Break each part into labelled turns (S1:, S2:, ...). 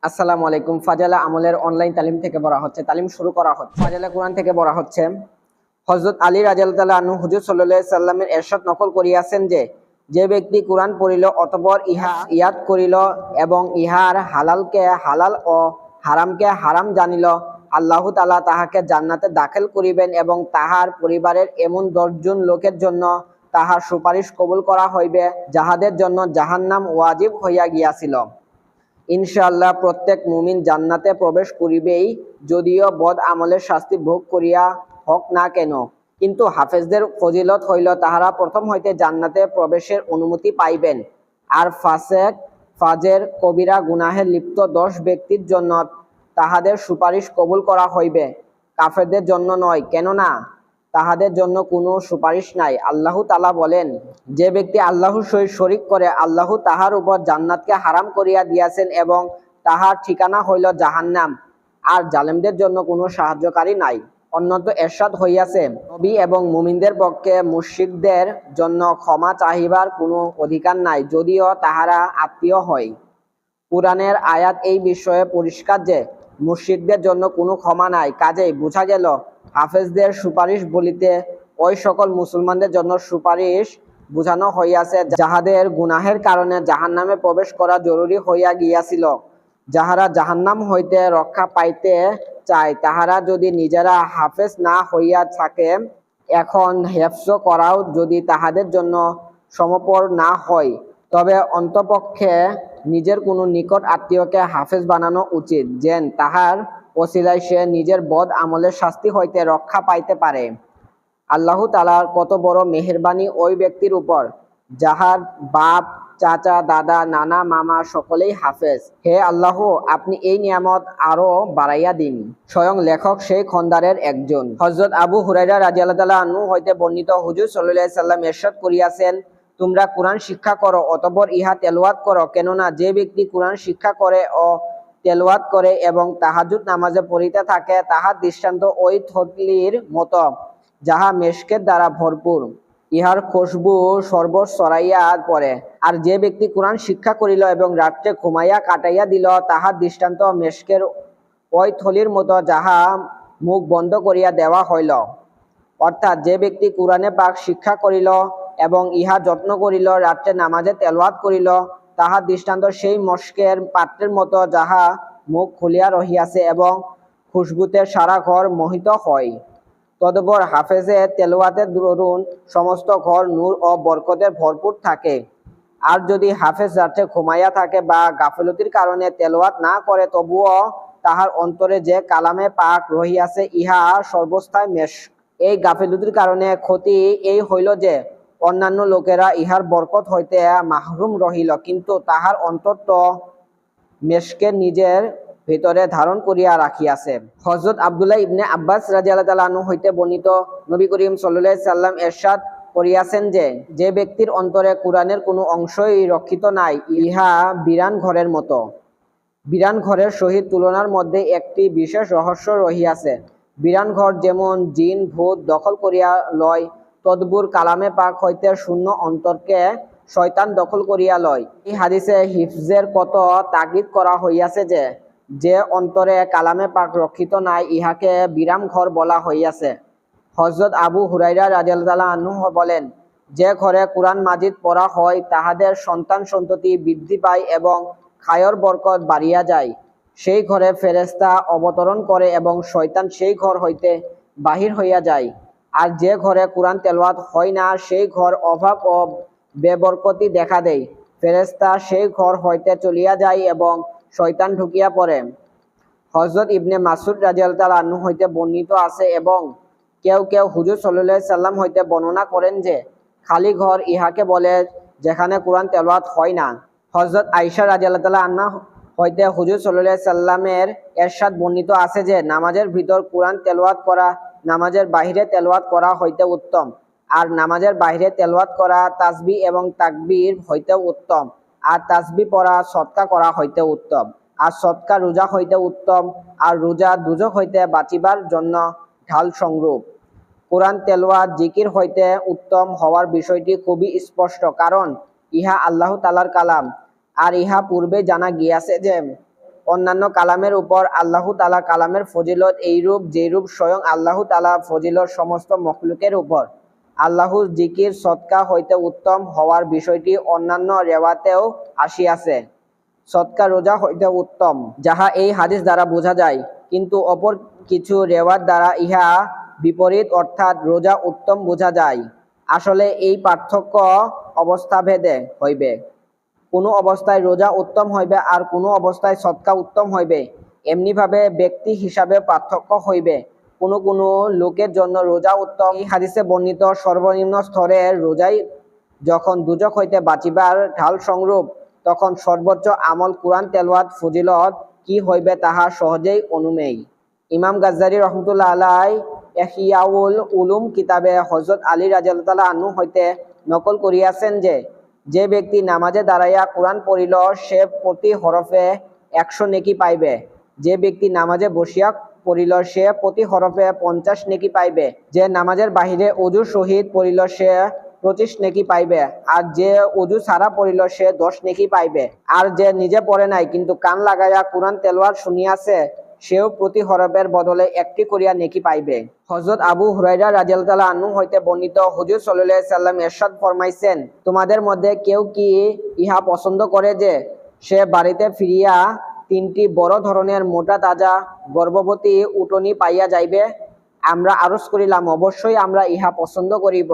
S1: আসসালামু আলাইকুম। ফাজালা আমলের অনলাইন তালিম থেকে বলা হচ্ছে, তালিম শুরু করা হচ্ছে। ফাজালা কোরআন থেকে বলা হচ্ছে, হযরত আলী রাদিয়াল্লাহু তাআলা আনহু হুজুর সাল্লাল্লাহু আলাইহি সাল্লামের ইরশাদ নকল করিয়াছেন যে, যে ব্যক্তি কোরআন পড়িল অতঃপর ইহা ইয়াদ করিল এবং ইহার হালালকে হালাল ও হারামকে হারাম জানিল, আল্লাহ তাআলা তাহাকে জান্নাতে দাখিল করিবেন এবং তাহার পরিবারের এমন 10 জন লোকের জন্য তাহার সুপারিশ কবুল করা হইবে, যাহাদের জন্য জাহান্নাম ওয়াজিব হইয়া গিয়াছিল। ইনশাআল্লাহ প্রত্যেক মুমিন জান্নাতে প্রবেশ করিবেই, যদিও বদ আমলের শাস্তি ভোগ করিয়া হোক না কেন। কিন্তু হাফেজদের ফজিলত হইল তাহারা প্রথম হইতে জান্নাতে প্রবেশের অনুমতি পাইবেন। আর ফাসেক ফাজের কবিরা গুনাহে লিপ্ত 10 ব্যক্তির জন্য তাহাদের সুপারিশ কবুল করা হইবে, কাফেরদের জন্য নয়, কেননা তাহাদের জন্য কোনো সুপারিশ নাই। আল্লাহ তাআলা বলেন, যে ব্যক্তি আল্লাহর সহিত শরীক করে আল্লাহ তাহার উপর জান্নাতকে হারাম করিয়া দিয়াছেন এবং তাহার ঠিকানা হইল জাহান্নাম, আর জালেমদের জন্য কোনো সাহায্যকারী নাই। অন্যত এরশাদ হইয়াছে, নবী এবং মুমিনদের পক্ষে মুশরিকদের জন্য ক্ষমা চাহিবার কোনো অধিকার নাই, যদিও তাহারা আত্মীয় হয়। কুরআনের আয়াত এই বিষয়ে পরিষ্কার যে মুশরিকদের জন্য কোনো ক্ষমা নাই। কাজেই বোঝা গেল হাফেজদের সুপারিশ বলিতে ওই সকল মুসলমানদের জন্য সুপারিশ বুঝানো হইয়াছে যাহাদের গুনাহের কারণে জাহান্নামে প্রবেশ করা জরুরি হইয়া গিয়াছিল। যাহারা জাহান্নাম হইতে রক্ষা পাইতে চায় তাহারা যদি নিজেরা হাফেজ না হইয়া থাকে, এখন হেফজ করাও যদি তাহাদের জন্য সমপর না হয়, তবে অন্তপক্ষে নিজের কোনো নিকট আত্মীয়কে হাফেজ বানানো উচিত, যেন তাহার ওসিলায় সে নিজের বদ আমলের শাস্তি হইতে রক্ষা পাইতে পারে। আল্লাহ তাআলার কত বড় মেহেরবানি ওই ব্যক্তির উপর যাহার বাপ, চাচা, দাদা, নানা, মামা সকলেই হাফেজ। হে আল্লাহ, আপনি এই নিয়ামত আরো বাড়াইয়া দিন। স্বয়ং লেখক সেই খন্দারের একজন। হযরত আবু হুরায়রা রাদিয়াল্লাহু তাআলা আনহু হইতে বর্ণিত, হুজুর সাল্লাল্লাহু আলাইহি সাল্লাম ইরশাদ করিয়াছেন, তোমরা কোরআন শিক্ষা করো অতঃপর ইহা তেলাওয়াত করো, কেননা যে ব্যক্তি কোরআন শিক্ষা করে ও তেলাওয়াত করে এবং তাহাজ্জুদ নামাজে পড়িতে থাকে, তাহার দৃষ্টান্ত ওই থতলির মতো যাহা মেশকের দ্বারা ভরপুর, ইহার খুশবু সর্বর ছড়াইয়া পড়ে। আর যে ব্যক্তি কোরআন শিক্ষা করিল এবং রাত্রে ঘুমাইয়া কাটাইয়া দিল, তাহার দৃষ্টান্ত মেশকের ওই থলির মতো যাহা মুখ বন্ধ করিয়া দেওয়া হইল। অর্থাৎ যে ব্যক্তি কোরআনে পাক শিক্ষা করিল এবং ইহা যত্ন করিল, রাত্রে নামাজে তেলাওয়াত করিল, তাহার দৃষ্টান্ত সেই মশকের পাত্রের মতো যাহা মুখ খুলিয়া রহিয়াছে এবং খুশবুতে সারা ঘর মোহিত হয়। তদপর হাফেজের তেলাওয়াতের দরুন সমস্ত ঘর নূর ও বরকতে ভরপুর থাকে। আর যদি হাফেজ রাত্রে ঘুমাইয়া থাকে বা গাফিলতির কারণে তেলাওয়াত না করে, তবুও তাহার অন্তরে যে কালামে পাক রহিয়াছে ইহা সর্বস্থায় মেশক। এই গাফিলতির কারণে ক্ষতি এই হইল যে অন্যান্য লোকেরা ইহার বরকত হইতে মাহরুম রহিল, কিন্তু তাহার অন্তর তো মেশকে নিজের ভিতরে ধারণ করিয়া রাখিয়াছে। হযরত আব্দুল্লাহ ইবনে আব্বাস রাদিয়াল্লাহু তাআলা আনহু হইতে বর্ণিত, নবী করিম সাল্লাল্লাহু আলাইহি সাল্লাম ইরশাদ করিয়াছেন যে, যে ব্যক্তির অন্তরে কোরআনের কোনো অংশই রক্ষিত নাই, ইহা বিরান ঘরের মতো। বিরান ঘরের সহিত তুলনার মধ্যে একটি বিশেষ রহস্য রহিয়াছে। বিরান ঘর যেমন জিন ভূত দখল করিয়া লয়, তদ্বুর কালামে পাক হইতে শূন্য অন্তরকে শয়তান দখল করিয়া লয়। এই হাদিসে হিফজের কত তাগিদ করা হইয়াছে যে, যে অন্তরে কালামে পাক রক্ষিত নাই ইহাকে বিরাম ঘর বলা হইয়াছে। হযরত আবু হুরায়রা রাদিয়াল্লাহু তাআলা আনহু বলেন, যে ঘরে কোরআন মাজিদ পড়া হয় তাহাদের সন্তান সন্ততি বৃদ্ধি পায় এবং খায়র বরকত বাড়িয়া যায়। সেই ঘরে ফেরেশতা অবতরণ করে এবং শয়তান সেই ঘর হইতে বাহির হইয়া যায়। আর যে ঘরে কোরআন তেলাওয়াত হয় না, সেই ঘর অভাব ও বেবরকতি দেখা দেয়। ফেরেশতা সেই ঘর হইতে চলিয়া যায় এবং শয়তান ঢুকিয়া পড়ে। হযরত ইবনে মাসউদ রাদিয়াল্লাহু তাআলা আনহু হইতে বর্ণিত আছে এবং কেউ কেউ হুজুর সাল্লাল্লাহু আলাইহি সাল্লাম হইতে বর্ণনা করেন যে, খালি ঘর ইহাকে বলে যেখানে কোরআন তেলাওয়াত হয় না। হযরত আয়েশা রাদিয়াল্লাহু তাআলা আনহা হইতে হুজুর সাল্লাল্লাহু আলাইহি সাল্লামের ইরশাদ বর্ণিত আছে যে, নামাজের ভিতর কোরআন তেলাওয়াত করা নামাজের বাহিরে তেলাওয়াত করা হইতে উত্তম, আর নামাজের বাহিরে তেলাওয়াত করা তাসবিহ এবং তাকবীর হইতে উত্তম, আর তাসবিহ পড়া সদকা করা হইতে উত্তম, আর সদকা রোজা হইতে উত্তম, আর রোজা দুজক হইতে বাঁচিবার জন্য ঢাল সংরূপ। কোরআন তেলাওয়াত জিকির হইতে উত্তম হওয়ার বিষয়টি খুবই স্পষ্ট, কারণ ইহা আল্লাহ তাআলার কালাম। আর ইহা পূর্বে জানা গিয়াছে যে অন্যান্য কালামের উপর আল্লাহ তাআলা কালামের ফজিলত এইরূপ যেরূপ স্বয়ং আল্লাহ তাআলা ফজিলত সমস্ত মখলুকের উপর। আল্লাহর জিকির সদকা হইতে উত্তম হওয়ার বিষয়টি অন্যান্য রেওয়াতেও আসিয়াছে। সদকা রোজা হইতে উত্তম, যাহা এই হাদিস দ্বারা বোঝা যায়, কিন্তু অপর কিছু রেওয়াত দ্বারা ইহা বিপরীত, অর্থাৎ রোজা উত্তম বোঝা যায়। আসলে এই পার্থক্য অবস্থাভেদে হইবে। কোনো অবস্থায় রোজা উত্তম হইবে আর কোনো অবস্থায় সদকা উত্তম হইবে। এমনিভাবে ব্যক্তি হিসাবে পার্থক্য হইবে। কোনো কোনো লোকের জন্য রোজা উত্তম। এই হাদিসে বর্ণিত সর্বনিম্ন স্তরের রোজাই যখন দুজক হইতে বাঁচিবার ঢাল সংরূপ, তখন সর্বোচ্চ আমল কুরআন তেলাওয়াত ফজিলত কি হইবে তাহা সহজেই অনুমেয়। ইমাম গাজ্জালী রহমতুল্লাহ আলাইহি ইহইয়াউল উলুম কিতাবে হযরত আলী রাদিয়াল্লাহু তাআলা আনহু হইতে নকল করিয়াছেন যে, যে ব্যক্তি নামাজে দাঁড়াইয়া কুরআন পড়িল সে প্রতি হরফে 100 নেকি পাইবে। যে ব্যক্তি নামাজে বসিয়া পড়িল সে প্রতি হরফে 50 নেকি পাইবে। যে নামাজের বাহিরে ওযু সহিত পড়িল সে 25 নেকি পাইবে। আর যে ওযু ছাড়া পড়িল সে 10 নেকি পাইবে। আর যে নিজে পড়ে নাই কিন্তু কান লাগাইয়া কুরআন তেলাওয়াত শুনিয়াছে সেও প্রতি হরফের বদলে 1টি করিয়া নেকি পাইবে। হযরত আবু হুরায়রা রাদিয়াল্লাহু তাআলা আনহু হইতে বর্ণিত, হুজুর সাল্লাল্লাহু আলাইহি সাল্লাম ইরশাদ ফরমাইছেন, তোমাদের মধ্যে কেউ কি ইহা পছন্দ করে যে সে বাড়িতে ফিরিয়া 3টি বড় ধরনের মোটা তাজা গর্ভবতী উটনী পাইয়া যাইবে? আমরা আরজ করিলাম, অবশ্যই আমরা ইহা পছন্দ করিব।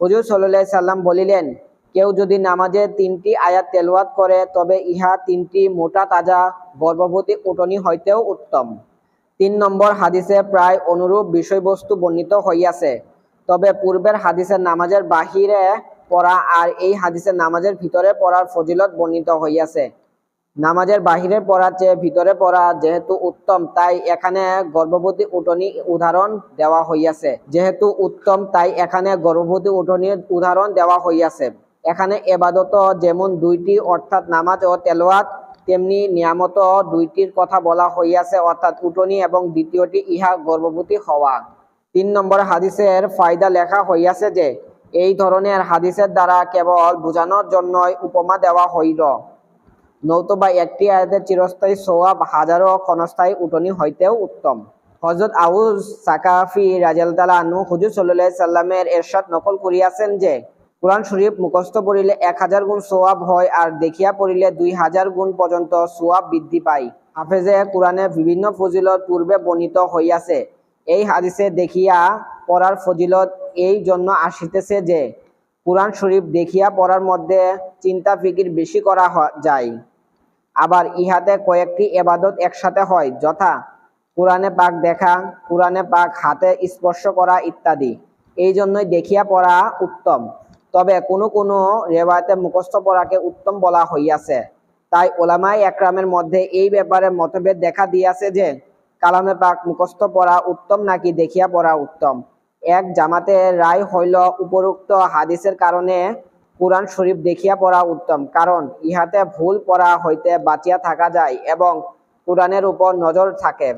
S1: হুজুর সাল্লাল্লাহু আলাইহি সাল্লাম বলিলেন, কেউ যদি নামাজে 3টি আয়াত তেলাওয়াত করে তবে ইহা 3টি মোটা তাজা গর্ভবতী উটনী হইতেও উত্তম। 3 নম্বর হাদিসে প্রায় অনুরূপ বিষয়বস্তু বর্ণিত হইয়াছে, তবে পূর্বের হাদিসে নামাজের বাহিরে পড়া আর এই হাদিসে নামাজের ভিতরে পড়ার ফজিলত বর্ণিত হইয়াছে। নামাজের বাহিরে পড়ার চেয়ে ভিতরে পড়া যেহেতু উত্তম, তাই এখানে গর্ভবতী উটনী উদাহরণ দেওয়া হইয়াছে। যেহেতু উত্তম তাই এখানে গর্ভবতী উটনীর উদাহরণ দেওয়া হইয়াছে। এখানে ইবাদত যেমন 2টি অর্থাৎ নামাজ ও তেলাওয়াত, তেমনি নিয়ামত 2টির কথা বলা হইয়াছে অর্থাৎ উটনী এবং দ্বিতীয়টি ইহা গর্ভবতী হওয়া। 3 নম্বর হাদিসের ফায়দা লেখা হইয়াছে যে এই ধরনের হাদিসের দ্বারা কেবল বোঝানোর জন্যই উপমা দেওয়া হইল, নতুবা একটি আয়াতের চিরস্থায়ী সওয়াব হাজারো ক্ষণস্থায়ী উটনী হইতেও উত্তম। হযরত আবু সাকাফি রাদিয়াল্লাহু তাআলা আনহু হুজুর সাল্লাল্লাহু আলাইহি সাল্লামের ইরশাদ নকল করিয়াছেন যে, কুরআন শরীফ মুখস্থ পড়িলে 1000 গুণ সওয়াব হয় আর দেখিয়া পড়িলে 2000 গুণ পর্যন্ত সওয়াব বৃদ্ধি পায়। হাফেজে কুরআনের বিভিন্ন ফজিলত পূর্বে বর্ণিত হইয়াছে। এই হাদিসে দেখিয়া পড়ার ফজিলত এই জন্য আসিতেছে যে কুরআন শরীফ দেখিয়া পড়ার মধ্যে চিন্তা ফিকির বেশি করা যায়। আবার ইহাতে কয়েকটি ইবাদত একসাথে হয়, যথা কুরআনে পাক দেখা, কুরআনে পাক হাতে স্পর্শ করা ইত্যাদি। এই জন্যই দেখিয়া পড়া উত্তম। তবে কোনো কোনো রিওয়ায়াতে মুখস্থ পড়াকে উত্তম বলা হইয়াছে। তাই উলামায়ে একরামের মধ্যে এই ব্যাপারে মতভেদ দেখা দিয়াছে যে কালামে পাক মুখস্থ পড়া উত্তম নাকি দেখিয়া পড়া উত্তম। এক জামাতের রায় হইল উপরোক্ত হাদিসের কারণে কুরআন শরীফ দেখিয়া পড়া উত্তম, কারণ ইহাতে ভুল পড়া হইতে বাঁচিয়া থাকা যায় এবং কুরআনের উপর নজর থাকে।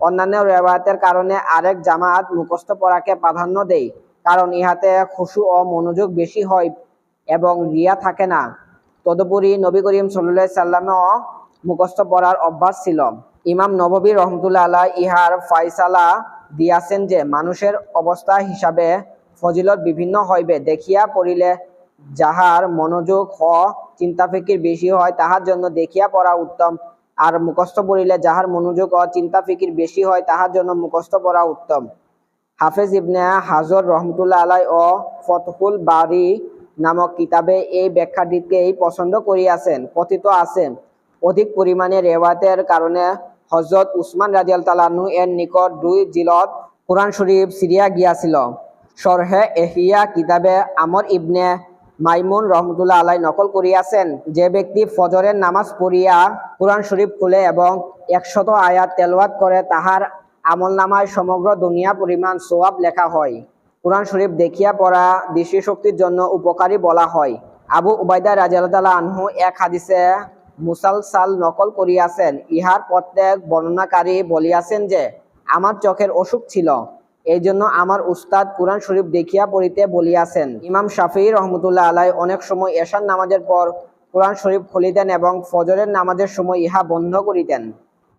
S1: অন্যান্য রিওয়ায়াতের কারণে আরেক জামাত মুখস্থ পড়াকে প্রাধান্য দেয়, কারণ ইহাতে খুশু ও মনোযোগ বেশি হয় এবং রিয়া থাকে না। তদুপরি নবী করিম সাল্লাল্লাহু আলাইহি সাল্লামও মুখস্থ পড়ার অভ্যাস ছিল। ইমাম নববী রহমতুল্লাহ আলাইহি ইহার ফায়সালা দিয়াছেন যে মানুষের অবস্থা হিসাবে ফজিলত বিভিন্ন হইবে। দেখিয়া পড়িলে যাহার মনোযোগ ও চিন্তা ফিকির বেশি হয় তাহার জন্য দেখিয়া পড়া উত্তম, আর মুখস্থ পড়িলে যাহার মনোযোগ ও চিন্তা ফিকির বেশি হয় তাহার জন্য মুখস্থ পড়া উত্তম। হাফেজ ইবনে হাজর রহমতুল্লাহ আলাইহি ও ফতহুল বারী নামক কিতাবে এই ব্যাখ্যাটিকেই পছন্দ করিয়াছেন। কথিত আছে, অধিক পরিমাণে রিওয়ায়াতের কারণে হযরত উসমান রাদিয়াল্লাহু তাআলা আনহু এর নিকট 2 জিলদ কুরআন শরীফ সিরিয়া গিয়াছিল। শরহে ইহইয়া কিতাবে আমর ইবনে মাইমুন রহমতুল্লাহ আলাইহি নকল করিয়াছেন, যে ব্যক্তি ফজরের নামাজ পড়িয়া কুরআন শরীফ খুলে এবং 100 আয়াত তেলাওয়াত করে তাহার আমলনামায় সমগ্র দুনিয়া পরিমাণ সওয়াব লেখা হয়। কুরআন শরীফ দেখিয়া পড়া দৃষ্টিশক্তির জন্য উপকারী বলা হয়। আবু উবাইদা রাদিয়াল্লাহু তাআলা আনহু এক হাদিসে মুসালসাল নকল করিয়াছেন। ইহার প্রত্যেক বর্ণনাকারী বলিয়াছেন যে আমার চোখের অসুখ ছিল, এই জন্য আমার উস্তাদ কুরআন শরীফ দেখিয়া পড়িতে বলিয়াছেন। ইমাম শাফিঈ রহমতুল্লাহ আলাইহি অনেক সময় এশার নামাজের পর কোরআন শরীফ খুলিতেন এবং ফজরের নামাজের সময় ইহা বন্ধ করিতেন।